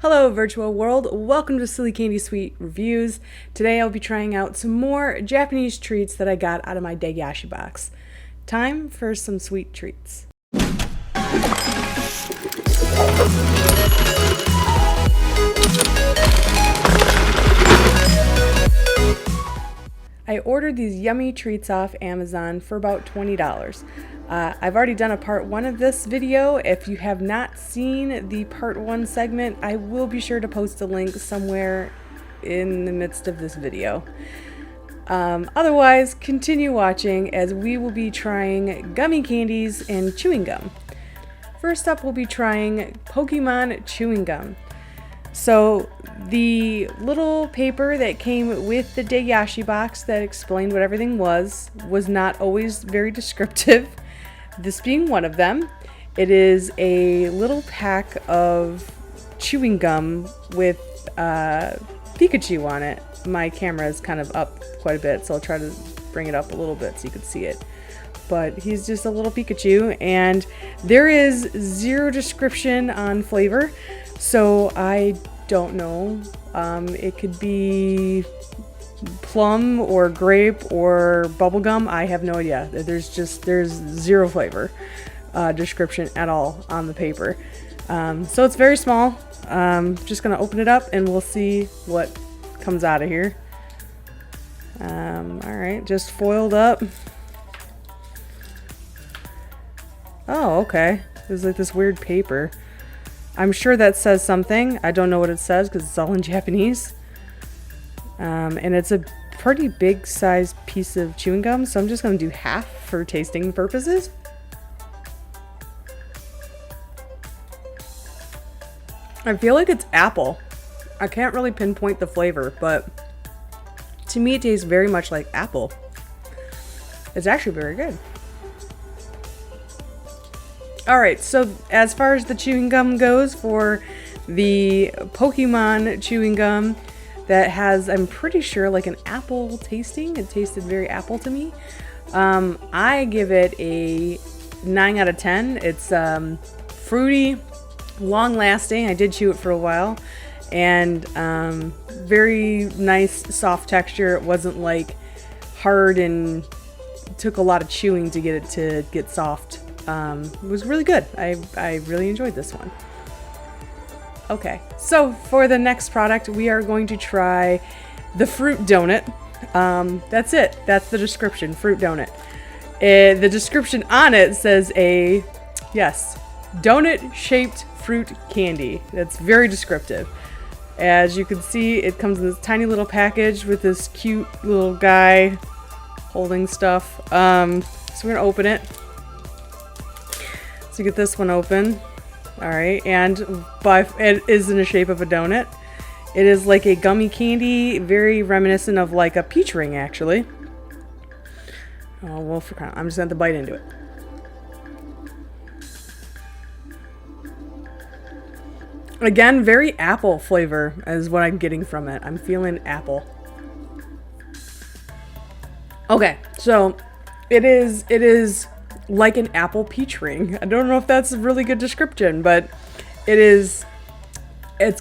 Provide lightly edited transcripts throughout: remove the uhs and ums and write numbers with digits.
Hello virtual world, welcome to Silly Candy Sweet Reviews. Today I'll be trying out some more Japanese treats that I got out of my Dagashi box. Time for some sweet treats. I ordered these yummy treats off Amazon for about $20. I've already done a part 1 of this video. If you have not seen the part 1 segment, I will be sure to post a link somewhere in the midst of this video. Otherwise, continue watching as we will be trying gummy candies and chewing gum. First up, we'll be trying Pokemon Chewing Gum. So the little paper that came with the Dagashi box that explained what everything was not always very descriptive. This being one of them. It is a little pack of chewing gum with Pikachu on it. My camera is kind of up quite a bit, so I'll try to bring it up a little bit so you can see it. But he's just a little Pikachu, and there is zero description on flavor. So I don't know. It could be plum or grape or bubblegum. I have no idea. There's zero flavor description at all on the paper. So it's very small. Just gonna open it up and we'll see what comes out of here. Alright, just foiled up. Oh, okay. There's like this weird paper. I'm sure that says something. I don't know what it says because it's all in Japanese. And it's a pretty big size piece of chewing gum, so I'm just going to do half for tasting purposes. I feel like it's apple. I can't really pinpoint the flavor, but to me it tastes very much like apple. It's actually very good. Alright, so as far as the chewing gum goes, for the Pokemon chewing gum that has, I'm pretty sure, like an apple tasting. It tasted very apple to me. I give it a 9 out of 10. It's fruity, long lasting. I did chew it for a while. And very nice, soft texture. It wasn't like hard and took a lot of chewing to get it to get soft. It was really good. I really enjoyed this one. Okay, so for the next product, we are going to try the fruit donut. That's it. That's the description, fruit donut. The description on it says yes, donut-shaped fruit candy. That's very descriptive. As you can see, it comes in this tiny little package with this cute little guy holding stuff. So we're gonna open it. So get this one open. Alright, and it is in the shape of a donut. It is like a gummy candy, very reminiscent of like a peach ring, actually. Oh, well, I'm just going to have to bite into it. Again, very apple flavor is what I'm getting from it. I'm feeling apple. Okay, so it is like an apple peach ring. I don't know if that's a really good description, but it's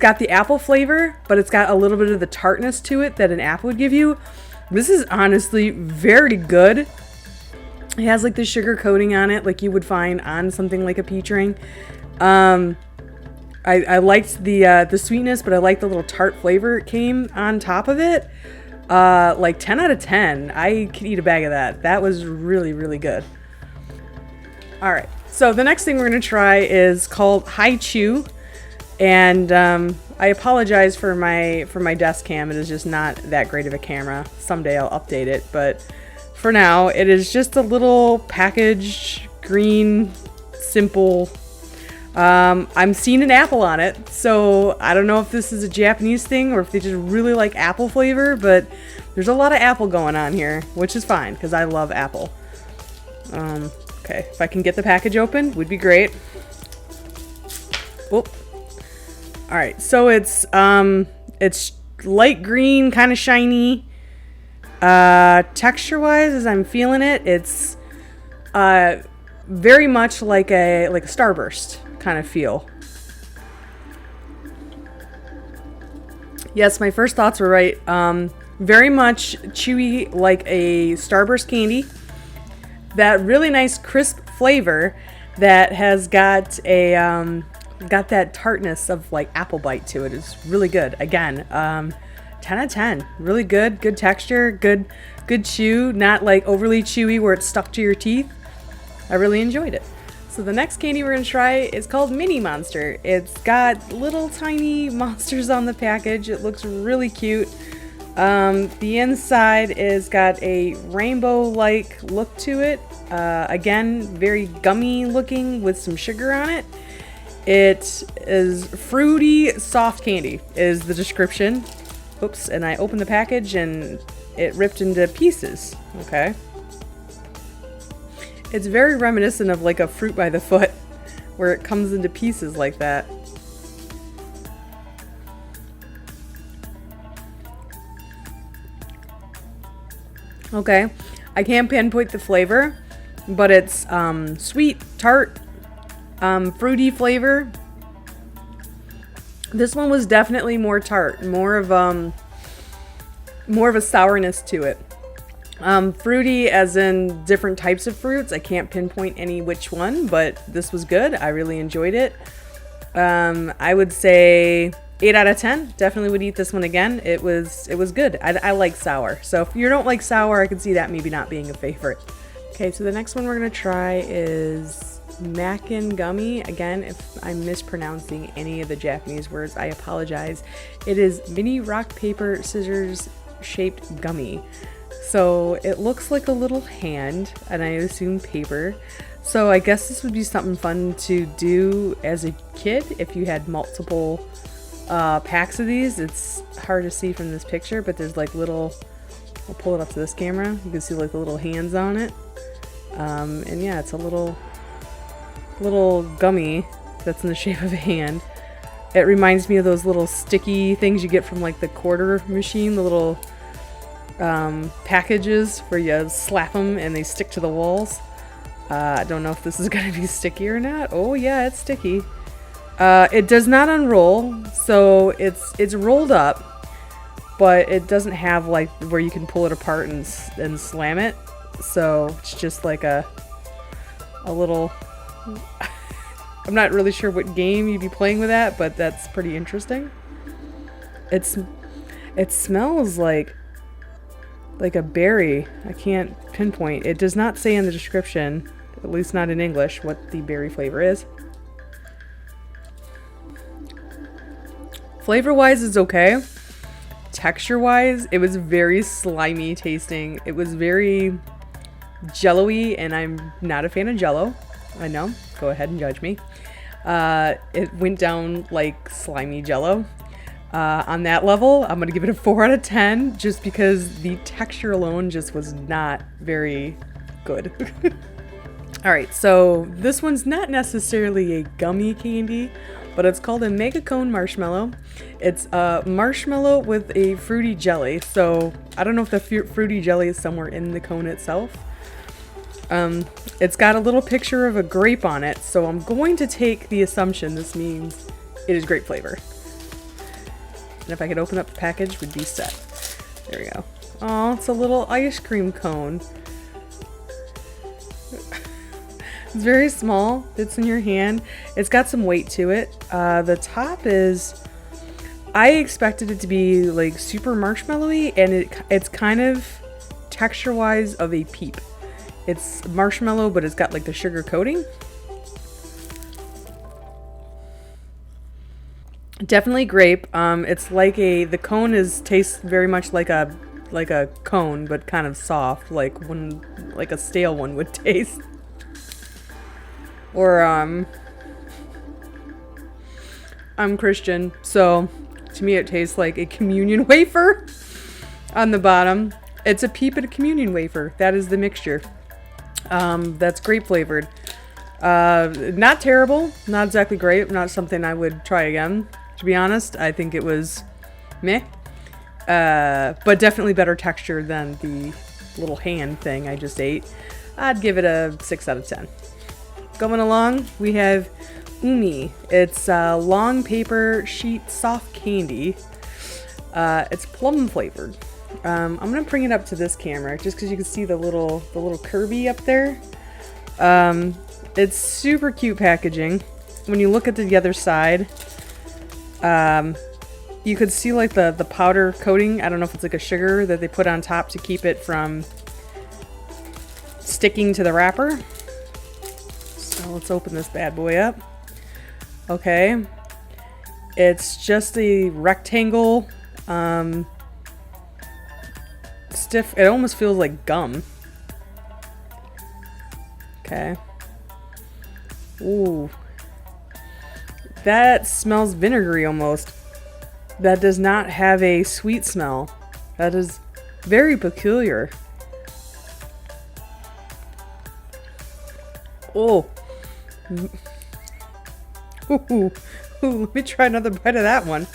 got the apple flavor, but it's got a little bit of the tartness to it that an apple would give you. This is honestly very good. It has like the sugar coating on it like you would find on something like a peach ring. I liked the sweetness, but I liked the little tart flavor it came on top of it. Like 10 out of 10. I could eat a bag of that. That was really, really good. Alright, so the next thing we're going to try is called Haichu, and I apologize for my desk cam. It is just not that great of a camera. Someday I'll update it, but for now it is just a little packaged green, simple. I'm seeing an apple on it, so I don't know if this is a Japanese thing or if they just really like apple flavor, but there's a lot of apple going on here, which is fine because I love apple. Okay, if I can get the package open, would be great. Whoop. Alright, so it's light green, kind of shiny. Texture-wise, as I'm feeling it, it's very much like a Starburst kind of feel. Yes, my first thoughts were right. Very much chewy, like a Starburst candy. That really nice crisp flavor that has got a got that tartness of like apple bite to it. It's really good. Again, 10 out of 10. Really good. Good texture. Good chew. Not like overly chewy where it's stuck to your teeth. I really enjoyed it. So the next candy we're going to try is called Mini Monster. It's got little tiny monsters on the package. It looks really cute. The inside is got a rainbow-like look to it. Again, very gummy looking with some sugar on it. It is fruity, soft candy is the description. Oops, and I opened the package and it ripped into pieces. Okay. It's very reminiscent of like a fruit by the foot, where it comes into pieces like that. Okay, I can't pinpoint the flavor, but it's sweet, tart, fruity flavor. This one was definitely more tart, more of a sourness to it. Fruity as in different types of fruits. I can't pinpoint any which one, but this was good. I really enjoyed it. I would say 8 out of 10. Definitely would eat this one again. It was good. I like sour. So if you don't like sour, I can see that maybe not being a favorite. Okay, so the next one we're going to try is Mackin Gummy. Again, if I'm mispronouncing any of the Japanese words, I apologize. It is mini rock, paper, scissors shaped gummy. So it looks like a little hand, and I assume paper. So I guess this would be something fun to do as a kid if you had multiple packs of these. It's hard to see from this picture, but there's like little, I'll pull it up to this camera. You can see like the little hands on it. And yeah, it's a little gummy that's in the shape of a hand. It reminds me of those little sticky things you get from like the quarter machine, the little packages where you slap them and they stick to the walls. I don't know if this is going to be sticky or not. Oh yeah, it's sticky. It does not unroll, so it's rolled up, but it doesn't have like where you can pull it apart and slam it. So it's just like a little. I'm not really sure what game you'd be playing with that, but that's pretty interesting. It smells like a berry. I can't pinpoint. It does not say in the description, at least not in English, what the berry flavor is. Flavor-wise, it's okay. Texture-wise, it was very slimy tasting. It was very jello-y, and I'm not a fan of jello. I know. Go ahead and judge me. It went down like slimy jello. On that level, I'm going to give it a 4 out of 10 just because the texture alone just was not very good. Alright, so this one's not necessarily a gummy candy, but it's called a Mega Cone Marshmallow. It's a marshmallow with a fruity jelly, so I don't know if the fruity jelly is somewhere in the cone itself. It's got a little picture of a grape on it, so I'm going to take the assumption this means it is grape flavor. And if I could open up the package, we'd be set. There we go. Oh, it's a little ice cream cone. It's very small. Fits in your hand. It's got some weight to it. The top is... I expected it to be like super marshmallowy, and it's kind of texture-wise of a peep. It's marshmallow, but it's got like the sugar coating. Definitely grape. It's like the cone tastes very much like a cone, but kind of soft, like a stale one would taste. Or I'm Christian, so to me it tastes like a communion wafer on the bottom. It's a peep at a communion wafer. That is the mixture. That's grape flavored. Not terrible. Not exactly great. Not something I would try again. To be honest, I think it was meh. But definitely better texture than the little hand thing I just ate. I'd give it a 6 out of 10. Going along, we have Umi. It's a long paper sheet soft candy. It's plum flavored. I'm gonna bring it up to this camera just because you can see the little Kirby up there. It's super cute packaging. When you look at the other side, you could see like the powder coating. I don't know if it's like a sugar that they put on top to keep it from sticking to the wrapper. So let's open this bad boy up. Okay. It's just a rectangle, stiff. It almost feels like gum. Okay. Ooh. That smells vinegary almost. That does not have a sweet smell. That is very peculiar. Oh. Ooh. Let me try another bite of that one.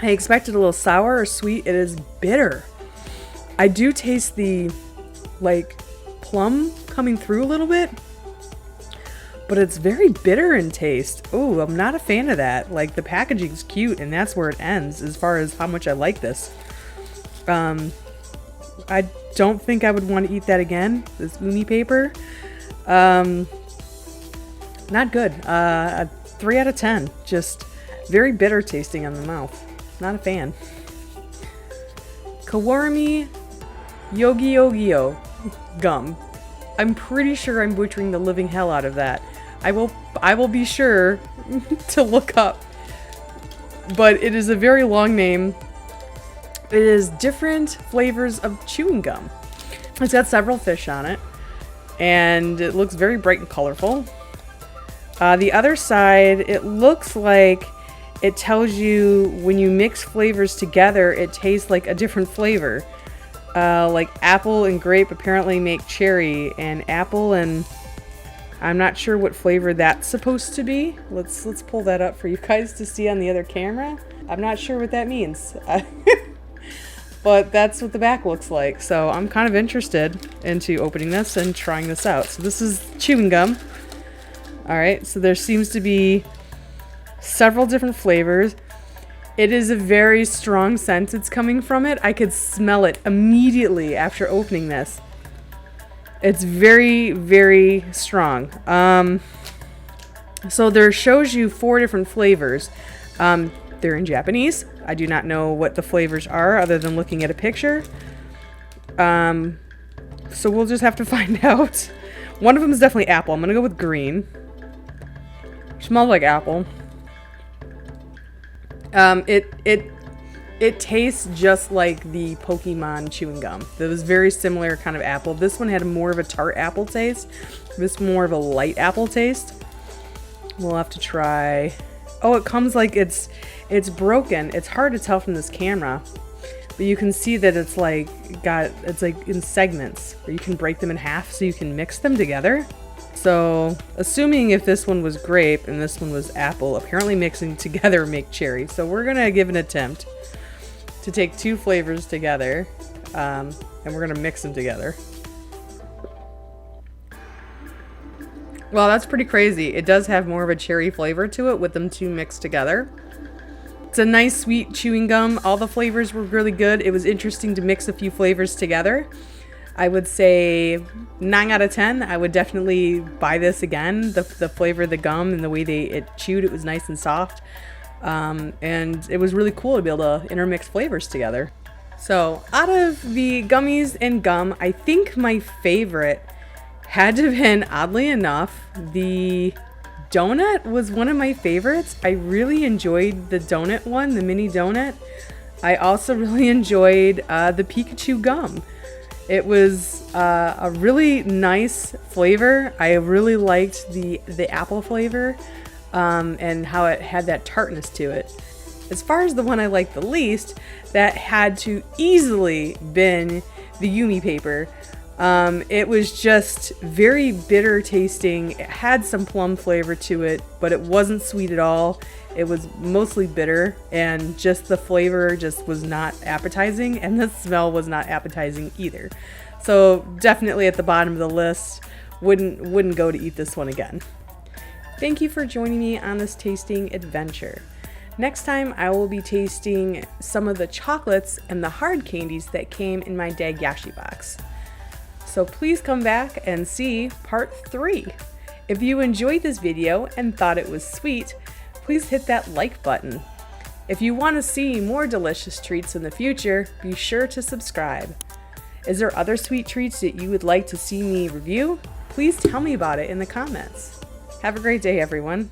I expected a little sour or sweet. It is bitter. I do taste the, like, plum coming through a little bit. But it's very bitter in taste. Oh, I'm not a fan of that. Like, the packaging's cute, and that's where it ends as far as how much I like this. I don't think I would want to eat that again. This uni paper. Not good. 3 out of 10. Just very bitter tasting on the mouth. Not a fan. Kawarami Yogiyo gum. I'm pretty sure I'm butchering the living hell out of that. I will be sure to look up. But it is a very long name. It is different flavors of chewing gum. It's got several fish on it. And it looks very bright and colorful. The other side, it looks like it tells you when you mix flavors together, it tastes like a different flavor. Like apple and grape apparently make cherry, and apple and I'm not sure what flavor that's supposed to be. Let's pull that up for you guys to see on the other camera. I'm not sure what that means. But that's what the back looks like. So I'm kind of interested into opening this and trying this out. So this is chewing gum. All right, so there seems to be several different flavors. It is a very strong scent that's coming from it. I could smell it immediately after opening this. It's very, very strong. So there shows you 4 different flavors. They're in Japanese. I do not know what the flavors are other than looking at a picture. So we'll just have to find out. One of them is definitely apple. I'm gonna go with green. Smells like apple. It tastes just like the Pokemon chewing gum. That was very similar kind of apple. This one had more of a tart apple taste. This more of a light apple taste. We'll have to try. Oh, it comes like it's broken. It's hard to tell from this camera, but you can see that it's like in segments where you can break them in half so you can mix them together. So, assuming if this one was grape and this one was apple, apparently mixing together make cherry. So we're gonna give an attempt to take 2 flavors together, and we're gonna mix them together. Well, that's pretty crazy. It does have more of a cherry flavor to it with them 2 mixed together. It's a nice sweet chewing gum. All the flavors were really good. It was interesting to mix a few flavors together. I would say 9 out of 10. I would definitely buy this again. The flavor of the gum and the way it chewed, it was nice and soft. And it was really cool to be able to intermix flavors together. So out of the gummies and gum, I think my favorite had to have been, oddly enough, the donut was one of my favorites. I really enjoyed the donut one, the mini donut. I also really enjoyed the Pikachu gum. It was a really nice flavor. I really liked the apple flavor and how it had that tartness to it. As far as the one I liked the least, that had to easily been the Yumi paper. It was just very bitter tasting. It had some plum flavor to it, but it wasn't sweet at all. It was mostly bitter, and just the flavor just was not appetizing, and the smell was not appetizing either. So definitely at the bottom of the list. Wouldn't go to eat this one again. Thank you for joining me on this tasting adventure. Next time I will be tasting some of the chocolates and the hard candies that came in my Dagashi box. So please come back and see part 3. If you enjoyed this video and thought it was sweet, please hit that like button. If you want to see more delicious treats in the future, be sure to subscribe. Is there other sweet treats that you would like to see me review? Please tell me about it in the comments. Have a great day, everyone.